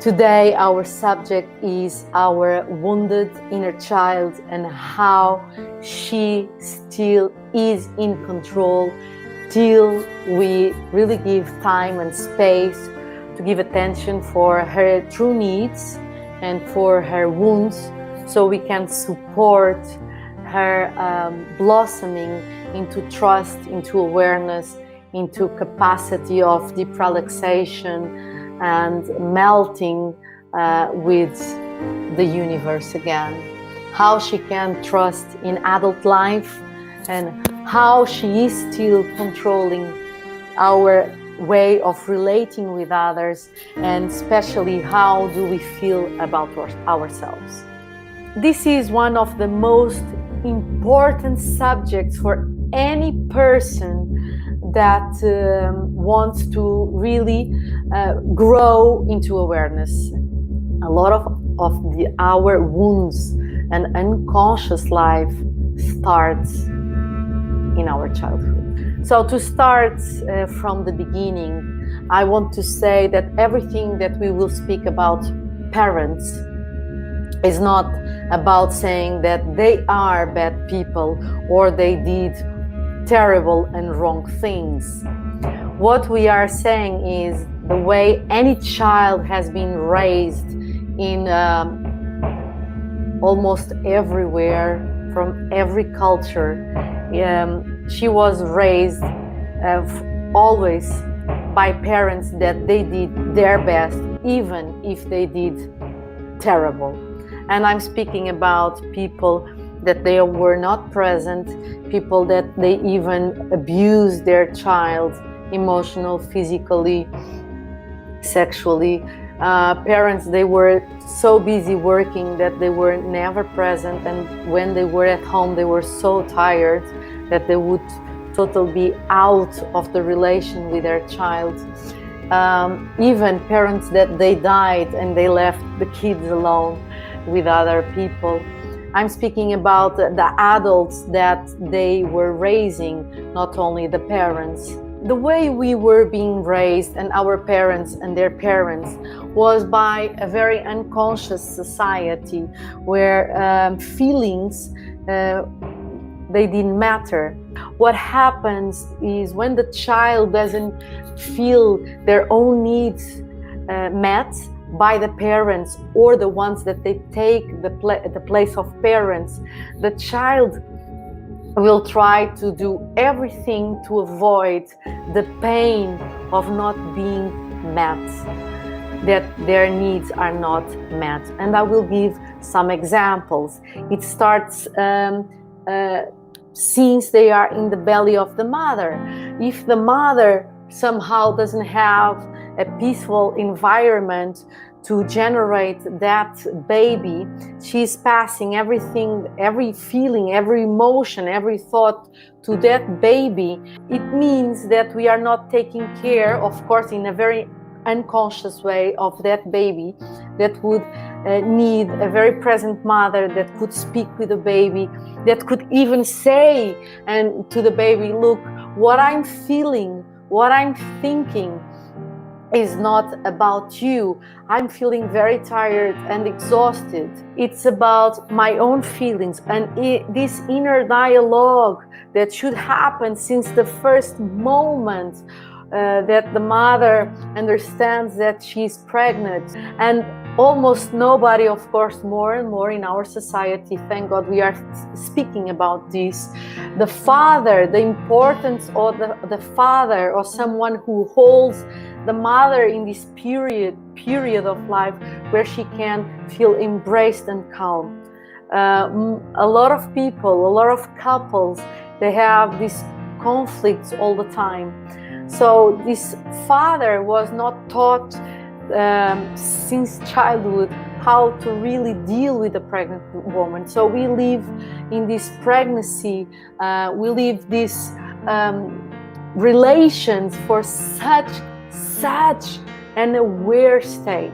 Today, our subject is our wounded inner child and how she still is in control till we really give time and space to give attention for her true needs and for her wounds, so we can support her blossoming into trust, into awareness, into capacity of deep relaxation and melting with the universe again. How she can trust in adult life and how she is still controlling our way of relating with others, and especially how do we feel about ourselves. This is one of the most important subjects for any person that wants to really grow into awareness. A lot of our wounds and unconscious life starts in our childhood. So to start from the beginning, I want to say that everything that we will speak about parents is not about saying that they are bad people or they did terrible and wrong things. What we are saying is the way any child has been raised in almost everywhere, from every culture. She was raised always by parents that they did their best, even if they did terrible. And I'm speaking about people that they were not present, people that they even abused their child, emotional, physically, sexually. Parents, they were so busy working that they were never present, and when they were at home they were so tired that they would totally be out of the relation with their child. Even parents that they died and they left the kids alone with other people. I'm speaking about the adults that they were raising, not only the parents. The way we were being raised, and our parents and their parents, was by a very unconscious society where feelings, they didn't matter. What happens is when the child doesn't feel their own needs met by the parents, or the ones that they take the place of parents, the child will try to do everything to avoid the pain of not being met, that their needs are not met. And I will give some examples. It starts since they are in the belly of the mother. If the mother somehow doesn't have a peaceful environment to generate that baby, she's passing everything, every feeling, every emotion, every thought to that baby. It means that we are not taking care, of course, in a very unconscious way, of that baby that would need a very present mother that could speak with the baby, that could even say and to the baby, look, what I'm feeling, what I'm thinking is not about you. I'm feeling very tired and exhausted. It's about my own feelings, and this inner dialogue that should happen since the first moment that the mother understands that she's pregnant. And almost nobody, of course, more and more in our society, thank God we are speaking about this, the father, the importance of the father, or someone who holds the mother in this period of life where she can feel embraced and calm. A lot of people, a lot of couples, they have these conflicts all the time. So this father was not taught since childhood how to really deal with a pregnant woman. So we live in this pregnancy, we live these relations for such an aware state.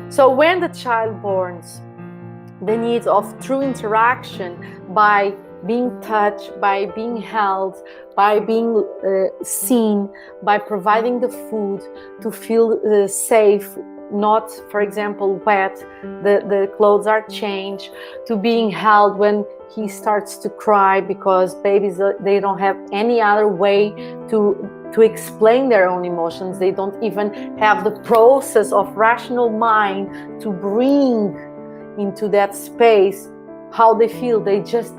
So when the child borns, the needs of true interaction by being touched, by being held, by being seen, by providing the food to feel safe not, for example, wet, the clothes are changed, to being held when he starts to cry, because babies, they don't have any other way to explain their own emotions. They don't even have the process of rational mind to bring into that space how they feel. They just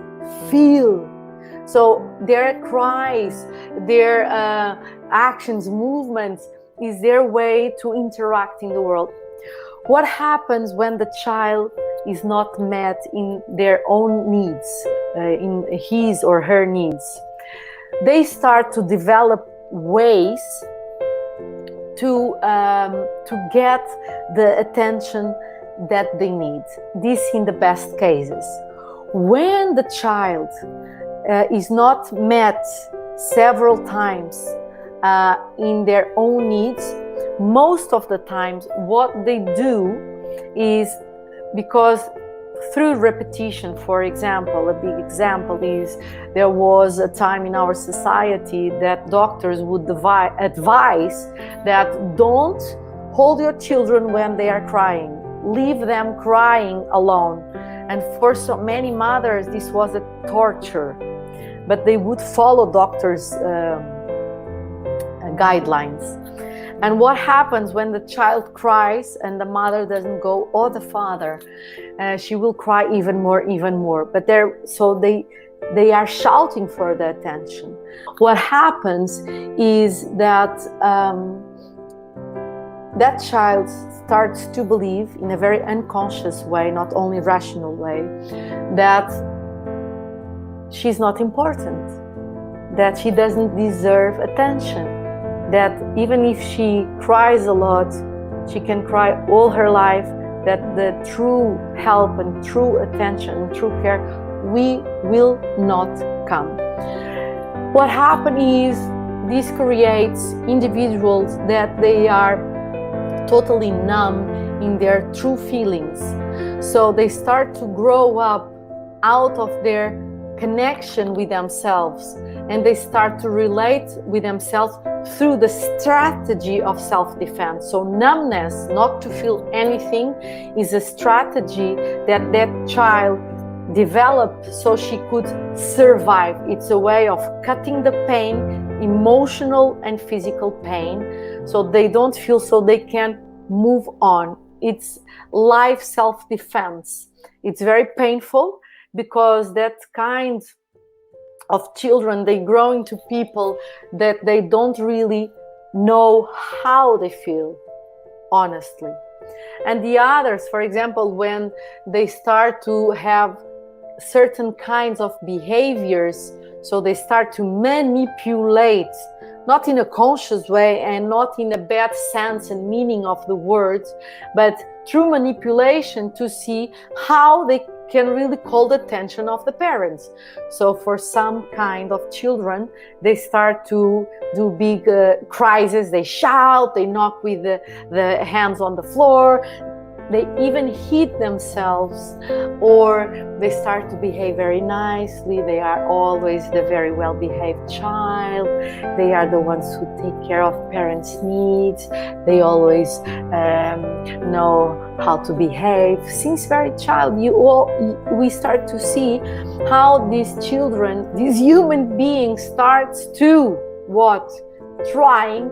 feel. So their cries, their actions, movements is their way to interact in the world. What happens when the child is not met in their own needs, in his or her needs? They start to develop ways to get the attention that they need. This in the best cases. When the child is not met several times in their own needs, most of the times what they do is, because through repetition, for example, a big example is, there was a time in our society that doctors would advise that don't hold your children when they are crying. Leave them crying alone. And for so many mothers, this was a torture. But they would follow doctors' guidelines. And what happens when the child cries and the mother doesn't go, or the father, she will cry even more. But they are shouting for the attention. What happens is that that child starts to believe in a very unconscious way, not only rational way, that she's not important, that she doesn't deserve attention, that even if she cries a lot, she can cry all her life, that the true help and true attention and true care will not come. What happens is, this creates individuals that they are totally numb in their true feelings. So they start to grow up out of their connection with themselves, and they start to relate with themselves through the strategy of self-defense. So numbness, not to feel anything, is a strategy that that child developed so she could survive. It's a way of cutting the pain, emotional and physical pain, so they don't feel, so they can move on. It's life self-defense. It's very painful, because that kind of children, they grow into people that they don't really know how they feel, honestly. And the others, for example, when they start to have certain kinds of behaviors, so they start to manipulate, not in a conscious way and not in a bad sense and meaning of the words, but through manipulation to see how they can really call the attention of the parents. So for some kind of children, they start to do big crises, they shout, they knock with the hands on the floor, they even hit themselves, or they start to behave very nicely. They are always the very well-behaved child. They are the ones who take care of parents' needs. They always know how to behave. Since very child, we start to see how these children, these human beings, starts to what? Trying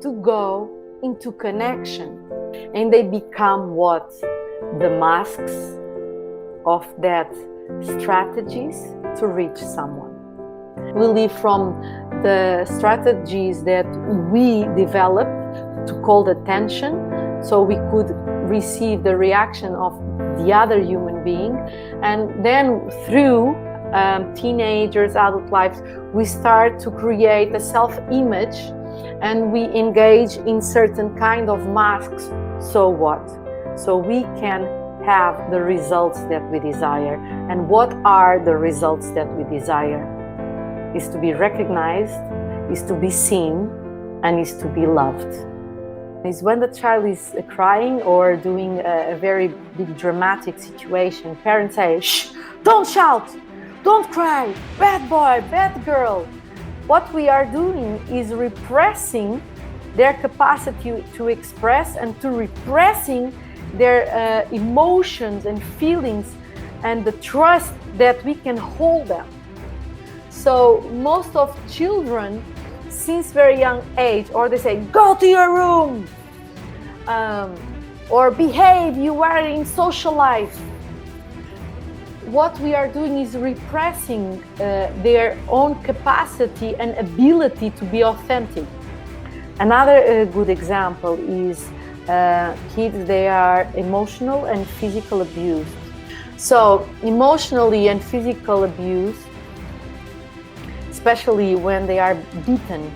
to go into connection. And they become what? The masks of that strategies to reach someone. We live from the strategies that we developed to call attention, so we could receive the reaction of the other human being. And then through teenagers, adult lives, we start to create a self-image, and we engage in certain kind of masks. So what? So we can have the results that we desire. And what are the results that we desire? Is to be recognized, is to be seen, and is to be loved. Is when the child is crying or doing a very big dramatic situation, parents say, "Shh, don't shout, don't cry, bad boy, bad girl." What we are doing is repressing their capacity to express and to repressing their emotions and feelings, and the trust that we can hold them. So most of children, since very young age, or they say, go to your room, or behave, you are in social life. What we are doing is repressing their own capacity and ability to be authentic. Another good example is kids, they are emotional and physical abused. So emotionally and physical abuse, especially when they are beaten,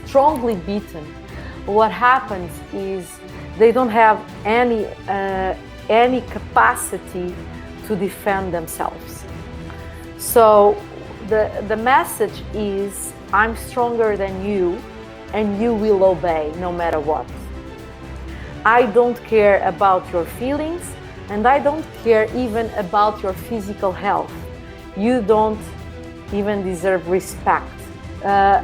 strongly beaten, what happens is they don't have any capacity to defend themselves. So the message is, I'm stronger than you and you will obey no matter what. I don't care about your feelings, and I don't care even about your physical health. You don't even deserve respect.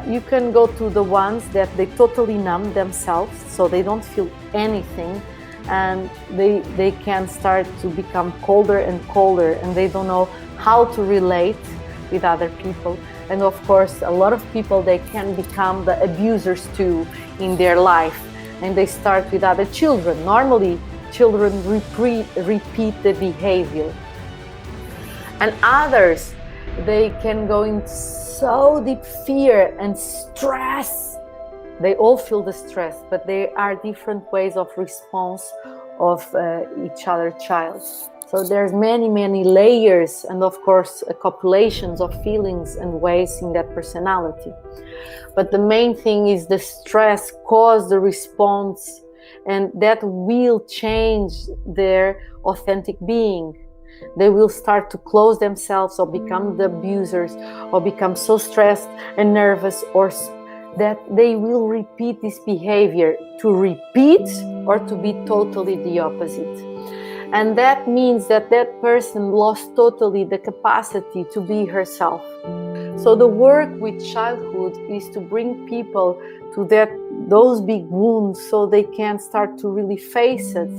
You can go to the ones that they totally numb themselves, so they don't feel anything, and they can start to become colder and colder, and they don't know how to relate with other people. And of course, a lot of people, they can become the abusers too in their life, and they start with other children. Normally, children repeat the behavior. And others, they can go in so deep fear and stress. They all feel the stress, but there are different ways of response of each other child. So there's many layers, and of course copulations of feelings and ways in that personality. But the main thing is the stress causes the response, and that will change their authentic being. They will start to close themselves, or become the abusers, or become so stressed and nervous, or that they will repeat this behavior, to repeat or to be totally the opposite. And that means that that person lost totally the capacity to be herself. So the work with childhood is to bring people to those big wounds, so they can start to really face it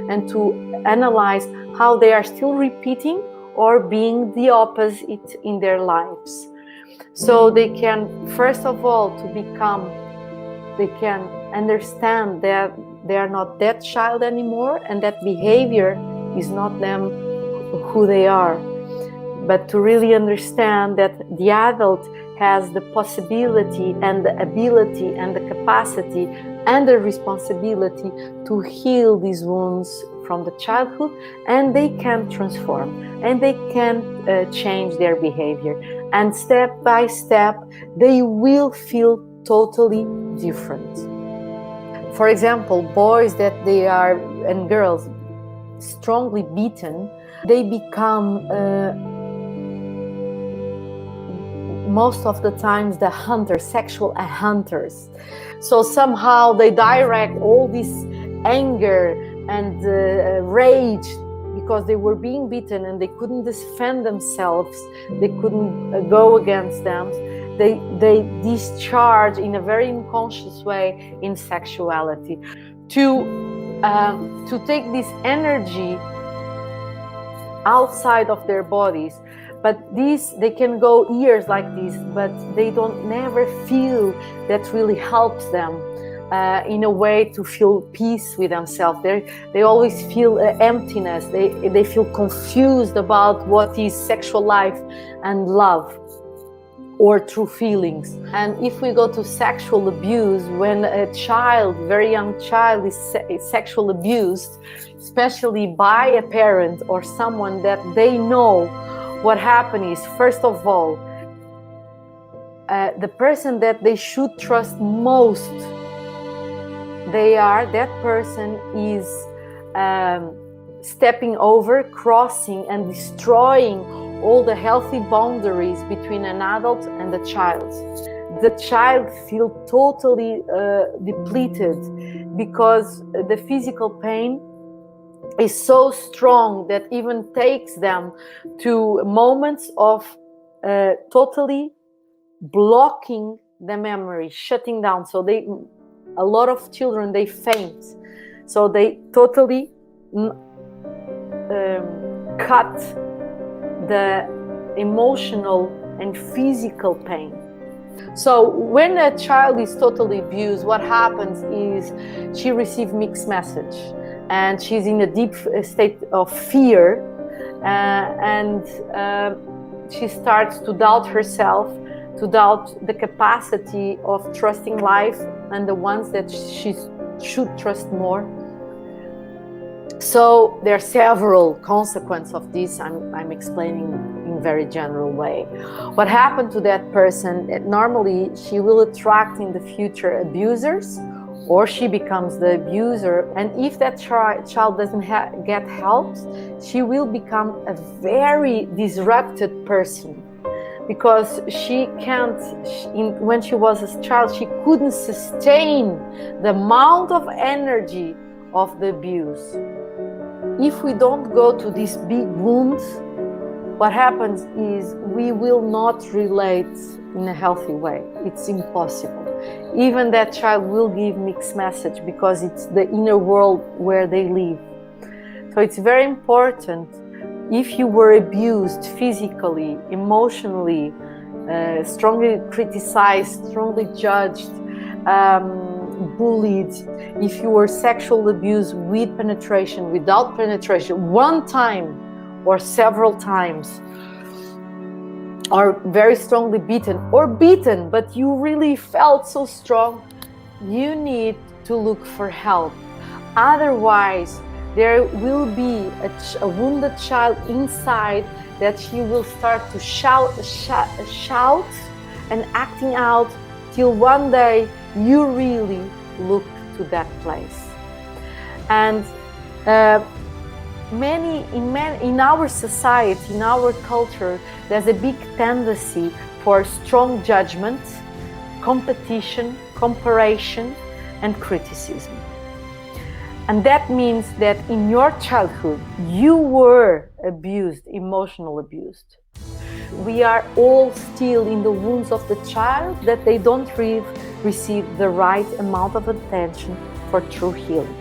and to analyze how they are still repeating or being the opposite in their lives. So they can, first of all, they can understand that they are not that child anymore, and that behavior is not them who they are. But to really understand that the adult has the possibility and the ability and the capacity and the responsibility to heal these wounds from the childhood, and they can transform, and they can change their behavior, and step by step they will feel totally different. For example, boys that they are, and girls, strongly beaten, they become most of the times the hunters, sexual hunters. So somehow they direct all this anger and rage, because they were being beaten and they couldn't defend themselves, they couldn't go against them. They discharge in a very unconscious way in sexuality to take this energy outside of their bodies. But they can go years like this, but they don't never feel that really helps them in a way to feel peace with themselves. They always feel emptiness. They feel confused about what is sexual life and love, or true feelings. And if we go to sexual abuse, when a child, very young child, is sexually abused, especially by a parent or someone that they know, what happens is, first of all, the person that they should trust most, that person is stepping over, crossing and destroying all the healthy boundaries between an adult and the child. The child feels totally depleted, because the physical pain is so strong that even takes them to moments of totally blocking the memory, shutting down. So they a lot of children, they faint. So they totally cut the emotional and physical pain. So when a child is totally abused, what happens is she receives mixed message, and she's in a deep state of fear, and she starts to doubt herself, to doubt the capacity of trusting life and the ones that she should trust more. So there are several consequences of this. I'm explaining in very general way. What happened to that person, normally she will attract in the future abusers, or she becomes the abuser. And if that child doesn't get help, she will become a very disrupted person, because she can't, when she was a child, she couldn't sustain the amount of energy of the abuse. If we don't go to these big wounds, what happens is we will not relate in a healthy way. It's impossible. Even that child will give mixed message, because it's the inner world where they live. So it's very important, if you were abused physically, emotionally, strongly criticized, strongly judged, bullied, if you were sexual abuse with penetration, without penetration, one time or several times, or very strongly beaten, or beaten, but you really felt so strong, you need to look for help. Otherwise, there will be a wounded child inside that she will start to shout and acting out, till one day you really look to that place. And in our society, in our culture, there's a big tendency for strong judgment, competition, comparison, and criticism. And that means that in your childhood, you were abused, emotional abused. We are all still in the wounds of the child, that they don't receive the right amount of attention for true healing.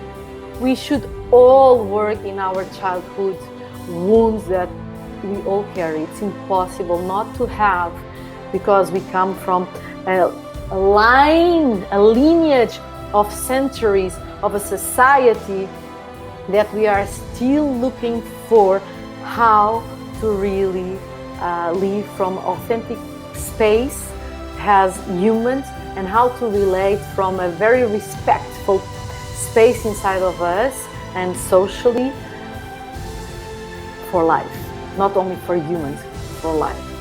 We should all work in our childhood wounds that we all carry. It's impossible not to have, because we come from a lineage of centuries of a society that we are still looking for how to really live from authentic space as humans, and how to relate from a very respectful space inside of us and socially, for life, not only for humans, for life.